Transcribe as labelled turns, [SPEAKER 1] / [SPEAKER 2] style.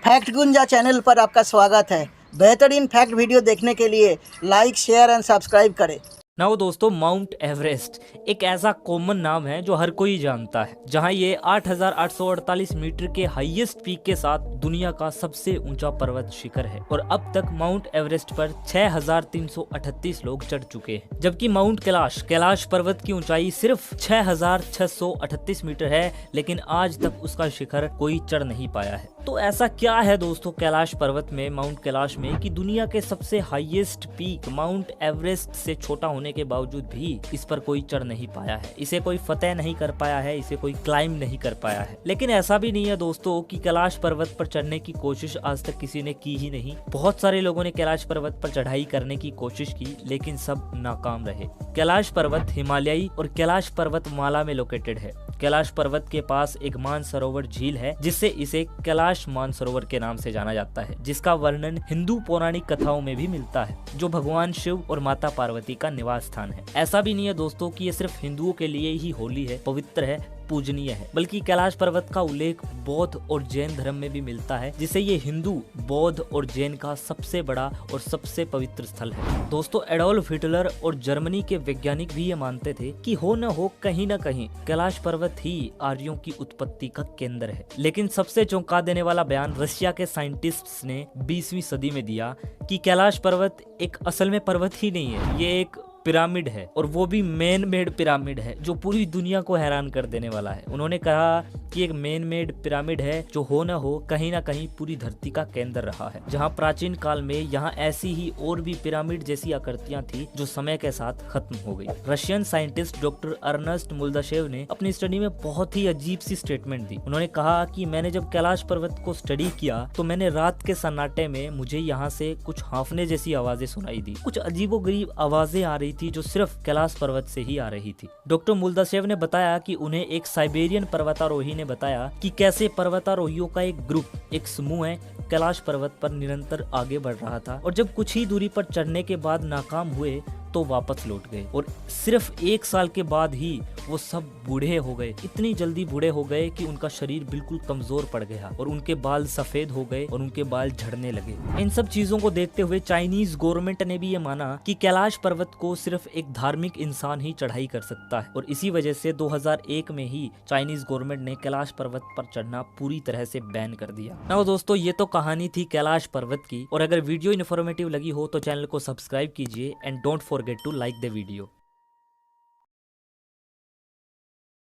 [SPEAKER 1] Fact गुंजा channel पर आपका स्वागत है। बेहतरीन फैक्ट वीडियो देखने के लिए लाइक, शेयर एंड सब्सक्राइब करें।
[SPEAKER 2] ना दोस्तों, माउंट एवरेस्ट एक ऐसा कॉमन नाम है जो हर कोई जानता है, जहां ये 8,848 मीटर के हाईएस्ट पीक के साथ दुनिया का सबसे ऊंचा पर्वत शिखर है। और अब तक माउंट एवरेस्ट पर 6,338 लोग चढ़ चुके हैं, जबकि माउंट कैलाश पर्वत की ऊंचाई सिर्फ 6,638 मीटर है, लेकिन आज तक उसका शिखर कोई चढ़ नहीं पाया है। तो ऐसा क्या है दोस्तों कैलाश पर्वत में, माउंट कैलाश में, कि दुनिया के सबसे हाईएस्ट पीक माउंट एवरेस्ट से छोटा होने के बावजूद भी इस पर कोई चढ़ नहीं पाया है, इसे कोई फतेह नहीं कर पाया है, इसे कोई क्लाइम नहीं कर पाया है। लेकिन ऐसा भी नहीं है दोस्तों कि कैलाश पर्वत पर चढ़ने की कोशिश आज तक किसी ने की ही नहीं। बहुत सारे लोगों ने कैलाश पर्वत पर चढ़ाई करने की कोशिश की, लेकिन सब नाकाम रहे। कैलाश पर्वत हिमालयी और कैलाश पर्वत माला में लोकेटेड है। कैलाश पर्वत के पास एक मानसरोवर झील है, जिससे इसे कैलाश मानसरोवर के नाम से जाना जाता है, जिसका वर्णन हिंदू पौराणिक कथाओं में भी मिलता है, जो भगवान शिव और माता पार्वती का निवास स्थान है। ऐसा भी नहीं है दोस्तों कि ये सिर्फ हिंदुओं के लिए ही होली है, पवित्र है, पूजनीय है, बल्कि कैलाश पर्वत का उल्लेख बौद्ध और जैन धर्म में भी मिलता है, जिसे ये हिंदू, बौद्ध और जैन का सबसे बड़ा और सबसे पवित्र स्थल है। दोस्तों, एडोल्फ हिटलर और जर्मनी के वैज्ञानिक भी ये मानते थे कि हो न हो कहीं न कहीं कैलाश पर्वत ही आर्यों की उत्पत्ति का केंद्र है। लेकिन सबसे चौंका देने वाला बयान रशिया के साइंटिस्ट्स ने 20वीं सदी में दिया कि कैलाश पर्वत एक असल में पर्वत ही नहीं है, ये एक पिरामिड है, और वो भी मैन मेड पिरामिड है, जो पूरी दुनिया को हैरान कर देने वाला है। उन्होंने कहा कि एक मैन मेड पिरामिड है जो हो न हो कहीं ना कहीं पूरी धरती का केंद्र रहा है, जहां प्राचीन काल में यहाँ ऐसी ही और भी पिरामिड जैसी आकृतियां थी जो समय के साथ खत्म हो गई। रशियन साइंटिस्ट डॉक्टर अर्नेस्ट मुल्दाशेव ने अपनी स्टडी में बहुत ही अजीब सी स्टेटमेंट दी। उन्होंने कहा कि मैंने जब कैलाश पर्वत को स्टडी किया तो मैंने रात के सन्नाटे में मुझे यहाँ से कुछ हांफने जैसी आवाजें सुनाई दी, कुछ अजीबोगरीब आवाजें आ रही थी जो सिर्फ कैलाश पर्वत से ही आ रही थी। डॉक्टर मुल्दाशेव ने बताया कि उन्हें एक साइबेरियन पर्वतारोही ने बताया कि कैसे पर्वतारोहियों का एक ग्रुप, एक समूह है, कैलाश पर्वत पर निरंतर आगे बढ़ रहा था, और जब कुछ ही दूरी पर चढ़ने के बाद नाकाम हुए तो वापस लौट गए, और सिर्फ 1 साल के बाद ही वो सब बूढ़े हो गए। इतनी जल्दी बूढ़े हो गए कि उनका शरीर बिल्कुल कमजोर पड़ गया, और उनके बाल सफेद हो गए और उनके बाल झड़ने लगे। इन सब चीजों को देखते हुए चाइनीज गवर्नमेंट ने भी ये माना कि कैलाश पर्वत को सिर्फ एक धार्मिक इंसान ही चढ़ाई कर सकता है, और इसी वजह से 2001 में ही चाइनीज गवर्नमेंट ने कैलाश पर्वत पर चढ़ना पूरी तरह से बैन कर दिया। ना दोस्तों, ये तो कहानी थी कैलाश पर्वत की, और अगर वीडियो इन्फॉर्मेटिव लगी हो तो चैनल को सब्सक्राइब कीजिए and don't forget to like the video।